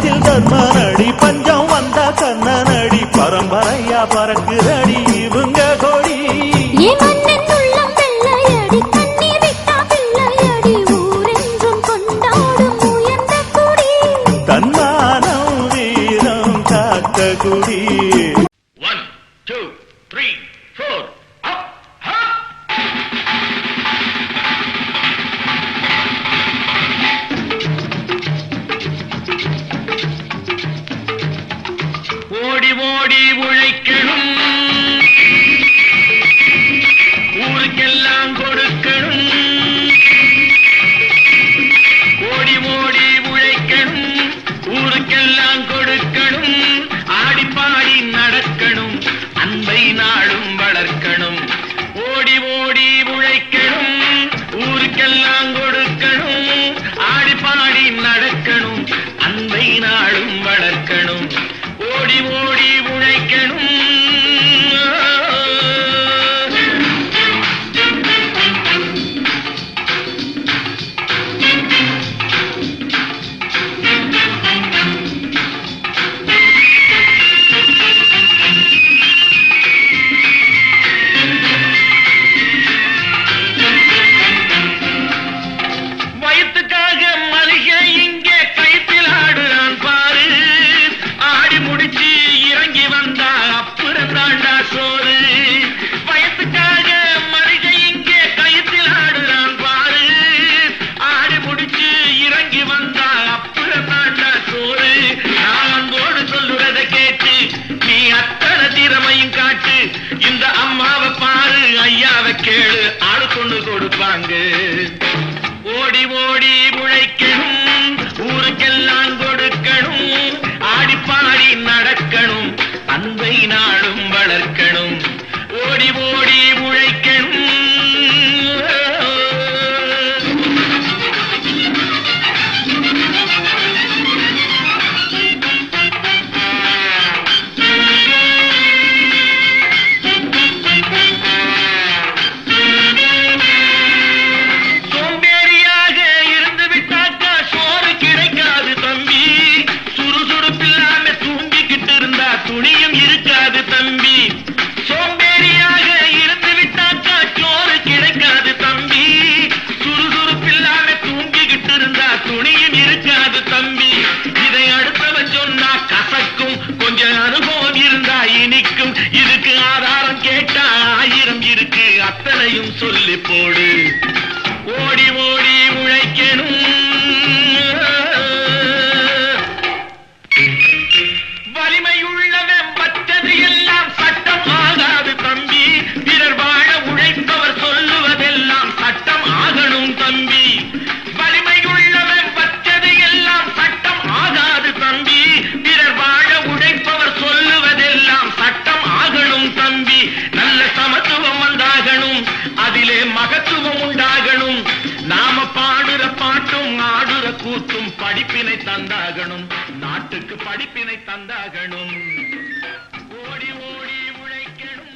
பஞ்சத்தில் தர்மனடி பஞ்சம் வந்த கண்ணனடி பரம்பரையா பறக்குதடி இவங்க கொடி தன்மானம் வீரம் காத்த குடி. 1 2 3 4 up ஓடி ஓடி உழைக்கணும், ஊருக்கெல்லாம் கொடுக்கணும். ஓடி ஓடி உழைக்கணும், ஊருக்கெல்லாம் கொடுக்கணும். ஆடி பாடி நடக்கணும், அன்பை நாளும் வளர்க்கணும். ஓடி ஓடி உழைக்கணும், ஊருக்கெல்லாம் கொடுக்கணும். ஆடி பாடி நடக்கணும், அன்பை நாளும் வளர்க்கணும். ஓடி ஓடி உழைக்கணும். வயிற்றுக்காக மளிகை இங்கே கைத்தில் ஆடுறான் பாரு. ஆடி முடிச்சு இறங்கி வந்தா அப்புறம் தாண்டா சோறு. வயத்துக்காக மளிகை இங்கே கைத்தில் ஆடுறான் பாரு. ஆடி முடிச்சு இறங்கி வந்தா அப்புறம் தாண்டா சோறு. நான் போடு சொல்லுறத கேட்டு நீ அத்தனை திறமையும் காட்டு. இந்த அம்மாவை பாரு, ஐயாவை கேளு, ஆளு கொண்டு கொடுப்பாங்க. ஓடி ஓடி உழைக்கணும், ஊருக்கெல்லாம் கொடுக்கணும். ஆடி பாடி நடக்கணும், அன்பை நாளும் வளர்க்கணும். ஓடி ஓடி உழைக்கணும். சோம்பேறியாக இருந்து விட்டாக்கா சோறு கிடைக்காது தம்பி. சுறுசுறுப்பில்லாம தூங்கிக்கிட்டு இருந்தா துணியும் இருக்காது தம்பி. சோம்பேறியாக இருந்து விட்டாக்கா சோறு கிடைக்காது தம்பி. சுறுசுறுப்பில்லாம தூங்கிக்கிட்டு இருந்தா துணியும் இருக்காது தம்பி. இதை அடுத்தவன் சொன்னா கசக்கும், கொஞ்சம் அனுபவம் இருந்தா இனிக்கும். இதுக்கு ஆதாரம் கேட்டா 1000 இருக்கு, அத்தனையும் சொல்லி போடு. ஓடி ஓடி உழைக்கணும். வலிமையுள்ளவன் மற்றது எல்லாம் சட்டம் ஆகாது தம்பி. பிறர் வாழ உழைப்பவர் சொல்லுவதெல்லாம் சட்டம் ஆகணும் தம்பி. வலிமையுள்ளவன் மற்றது எல்லாம் சட்டம் ஆகாது தம்பி. பிறர் வாழ உழைப்பவர் சொல்லுவதெல்லாம் சட்டம் ஆகணும் தம்பி. நல்ல சமத்துவம் வந்தாகணும், அதிலே மகத்துவம் உண்டாகணும். நாம பாடுற பாட்டும் ஆடுற கூத்தும் படிப்பினை தந்தாகணும், நாட்டுக்கு படிப்பினை தந்தாகணும். ஓடி ஓடி உழைக்கணும்.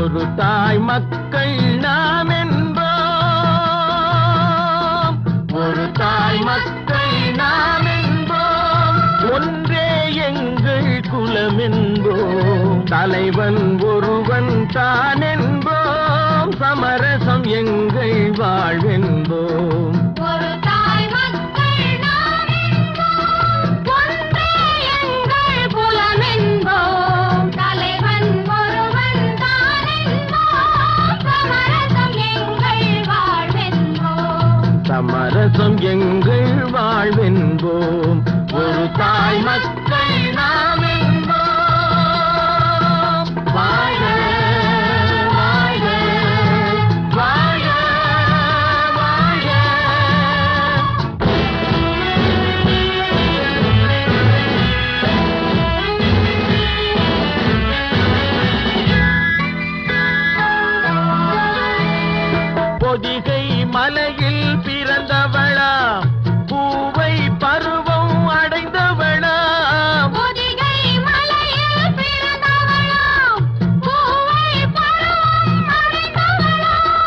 ஒரு தாய் மக்கள் நாம் என்போம், ஒரு தாய் மக்கள் நாம் என்போம். ஒன்றே எங்கள் குலம் என்போம், தலைவன் ஒருவன் தான் என்போம். சமரசம் எங்கள் வாழ்வென்போம். சமரசம் எங்கள் வாழ்வென்போம். ஒரு தாய் மக்கள் நாம் என்போம். வாழ வாழ வாழ வாழ. பொதிகை மலையில் பிறந்தவளா பூவை பருவம் அடைந்தவளா பொதிகை மலையில் பிறந்தவளாம் பூவை பருவம் அடைந்தவளாம்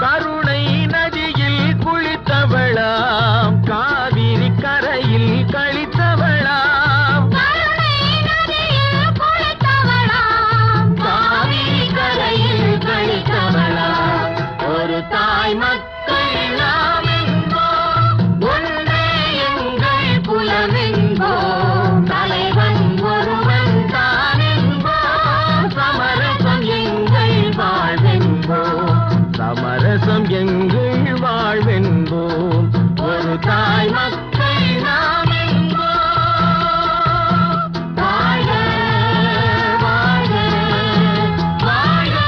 கருணை நதியில் குளித்தவளாம் காவிரி கரையில் கழித்தவளாம் கருணை நதியில் குளித்தவளாம் காவிரி கரையில் கழித்தவளாம் ஒரு தாய் மக்கள் நாம் என்போம் ஒன்றே எங்கள் குலம் என்போம் தலைவன் ஒருவன் தான் என்போம் சமரசம் எங்கள் வாழ்வென்போம் சமரசம் எங்கள் வாழ்வென்போம் ஒரு தாய் மக்கள் நாம் என்போம் வாழ்க வாழ்க வாழ்க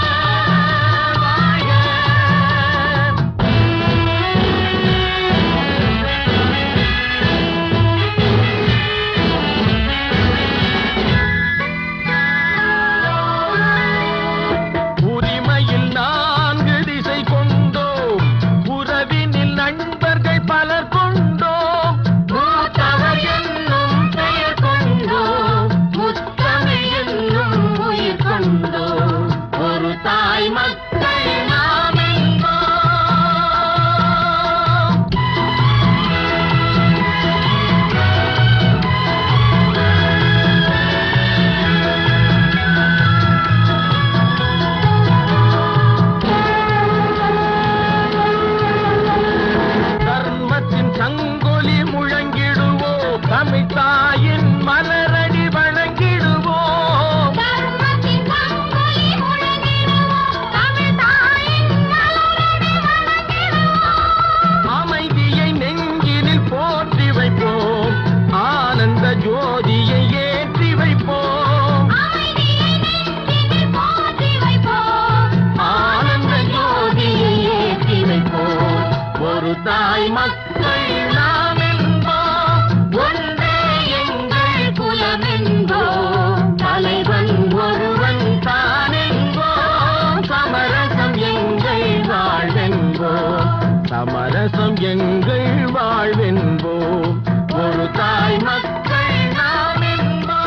வாழ்க உரிமையில் 4 திசை கொண்டோம் உறவினில் நண்பர்கள் பலர் கொண்டோம் மூத்தவர் என்னும் பெயர் கொண்டோம் முத்தமிழ் என்னும் உயிர் கொண்டோம் ஒரு தாய் மக்கள் நாம் என்போம் தர்மத்தின் சங்கொலி முழங்கிடுவோம் தமிழ் தாயின் மலரடி வணங்கிடுவோம் தர்மத்தின் சங்கொலி முழங்கிடுவோம் தமிழ் தாயின் மலரடி வணங்கிடுவோம் அமைதியை நெஞ்சினில் போற்றி வைப்போம் ஆனந்த ஜோதியை ஏற்றி வைப்போம் அமைதியை நெஞ்சினில் போற்றி வைப்போம் ஆனந்த ஜோதியை ஏற்றி வைப்போம் ஒரு தாய் மக்கள் நாம் என்போம் ஒன்றே எங்கள் குலம் என்போம் தலைவன் ஒருவன் தான் என்போம் சமரசம் எங்கள் வாழ்வென்போம் சமரசம் எங்கள் வாழ்வென்போம் ஒரு தாய் மக்கள் நாம் என்போம்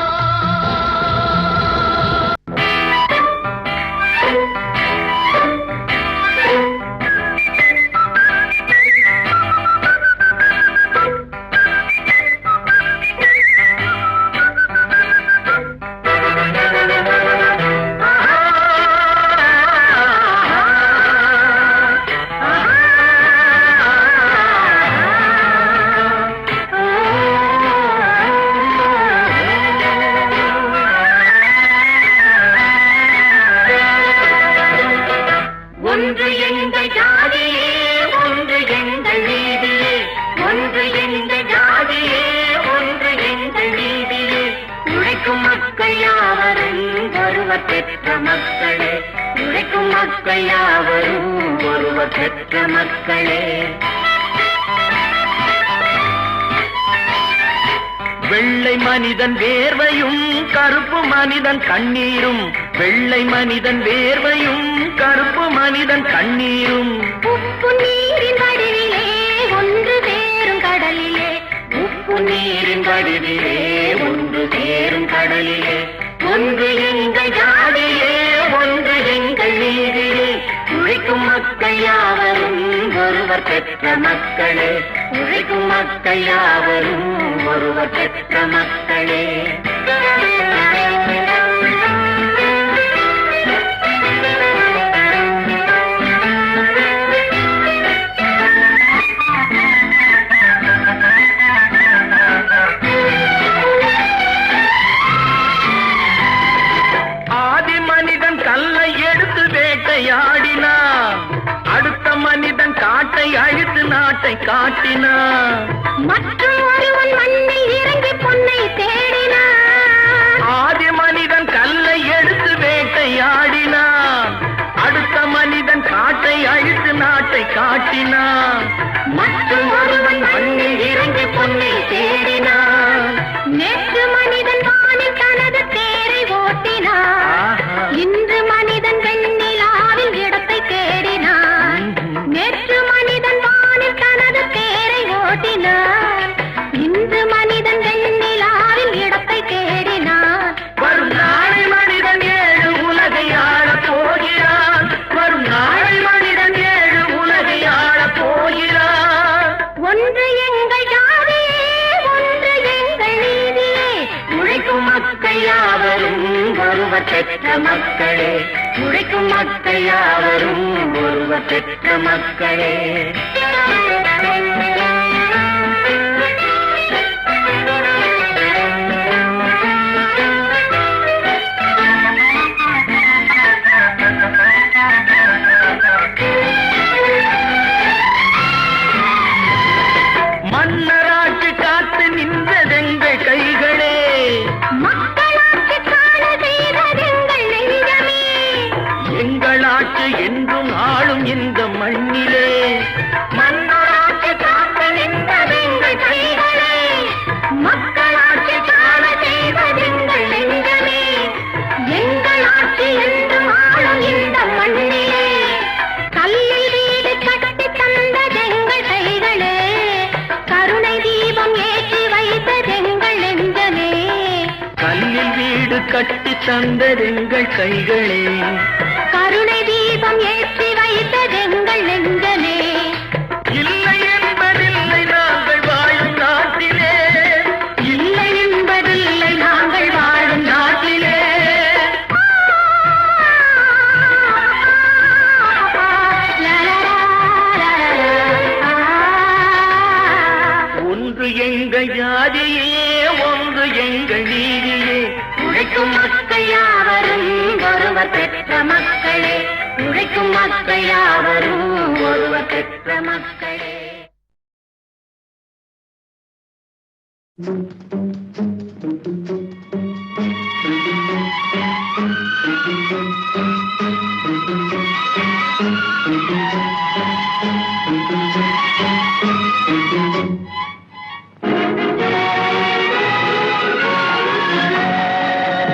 ஒன்று எங்கள் ஜாதியே ஒன்று எங்கள் நீதியே ஒன்று எங்கள் ஜாதியே ஒன்று எங்கள் நீதியே உழைக்கும் மக்கள் யாவரும் ஒருவர் பெற்ற மக்களே உழைக்கும் மக்கள் யாவரும் ஒருவர் பெற்ற மக்களே வெள்ளை மனிதன் வேர்வையும் கருப்பு மனிதன் கண்ணீரும் வெள்ளை மனிதன் வேர்வையும் கருப்பு மனிதன் கண்ணீரும் உப்பு நீரின் வடிவிலே ஒன்று சேரும் கடலிலே உப்பு நீரின் வடிவிலே ஒன்று சேரும் கடலிலே ஒன்று எங்கள் ஜாதியே ஒன்று எங்கள் நீதியே உழைக்கும் மக்கள் யாவரும் ஒருவர் பெற்ற மக்களே உழைக்கும் மக்கள் யாவரும் ஒருவர் பெற்ற மக்களே ஆதி மனிதன் கல்லை எடுத்து வேட்டையாடினான் அடுத்த மனிதன் காட்டை அழித்து நாட்டை காட்டினான் மற்றும் ஒருவன் மண்ணில் இறங்கி பொன்னை தேடினான் ஆதி மனிதன் கல்லை எடுத்து வேட்டையாடினான் அடுத்த மனிதன் காட்டை அழித்து நாட்டை காட்டினான் மற்றும் ஒருவன் மண்ணில் இறங்கி பொன்னை தேடினான் நேற்று மனிதன் வானில் தனது தேரை ஓட்டினான் இன்று மனிதன் வெண்ணிலாவில் இடத்தை தேடினான் நேற்று பெற்ற மக்களே, உழைக்கும் மக்கள் யாவரும் ஒருவர் பெற்ற மக்களே. மன்னராட்சி காத்து நின்றதெங்கள் கைகளே, மக்களாட்சி காண செய்ததெங்கள் நெஞ்சமே. எங்கள் ஆட்சி என்றும் ஆளும் இந்த மண்ணிலே. மன்னராட்சி காத்து நின்றதெங்கள் கைகளே, மக்களாட்சி காண செய்ததெங்கள் நெஞ்சமே. எங்கள் ஆட்சி என்றும் ஆளும் இந்த மண்ணிலே. கல்லில் வீடு கட்டி தந்ததெங்கள் கைகளே, கருணை தீபம் ஏற்றி வைத்ததெங்கள் நெஞ்சமே. கல்லில் வீடு கட்டி தந்ததெங்கள் கைகளே, கருணை தீபம் ஏற்றி வைத்ததெங்கள் நெஞ்சமே. இல்லை என்பதில்லை நாங்கள் வாழும் நாட்டிலே. இல்லை என்பதில்லை நாங்கள் வாழும் நாட்டிலே. ஒன்று எங்கள் ஜாதியே, ஒன்று எங்கள் நீதியே. உழைக்கும் மக்கள் யாவரும் ஒருவர் பெற்ற மக்களே, உழைக்கும் மக்கள் யாவரும் ஒருவர் பெற்ற மக்களே.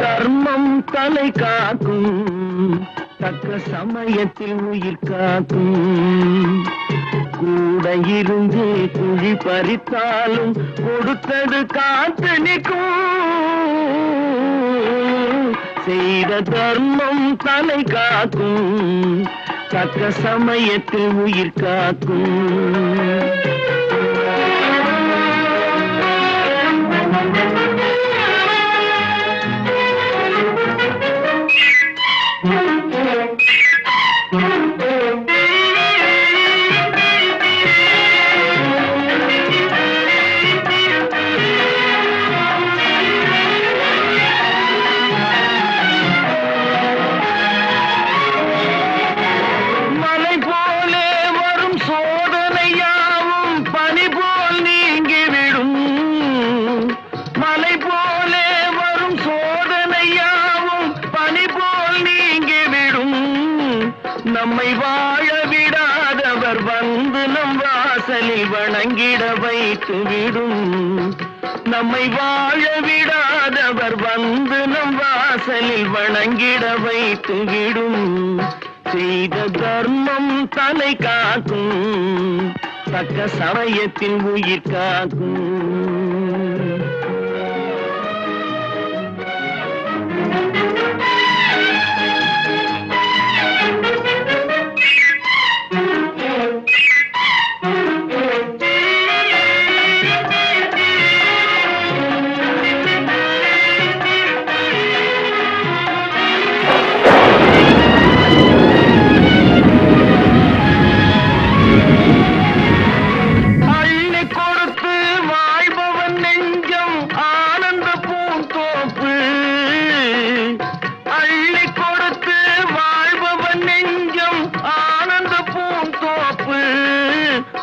தர்மம் தலை காக்கும், தக்க சமயத்தில் உயிர் காக்கும். கூட இருந்து குழி பறித்தாலும் கொடுத்தது காத்து நிற்கும். செய்த தர்மம் தலை காக்கும், தக்க சமயத்தில் உயிர் காக்கும். நம்மை வாழ விடாதவர் வந்து நம் வாசலில் வணங்கிட வைத்து விடும். நம்மை வாழ விடாதவர் வந்து நம் வாசலில் வணங்கிட வைத்து விடும். செய்த தர்மம் தலை காக்கும், தக்க சமயத்தில் உயிர் காக்கும்.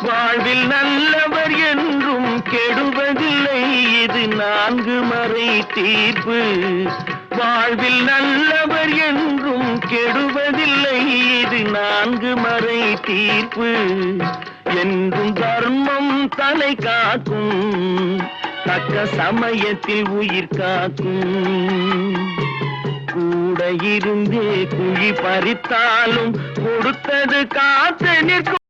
வாழ்வில் நல்லவர் என்றும் கெடுவதில்லை, இது 4 மறை தீர்ப்பு. வாழ்வில் நல்லவர் என்றும் கெடுவதில்லை, இது 4 மறை தீர்ப்பு. என்றும் தர்மம் தலை காக்கும், தக்க சமயத்தில் உயிர் காக்கும். கூட இருந்தே குழி பறித்தாலும் கொடுத்தது காத்து நிற்கும்.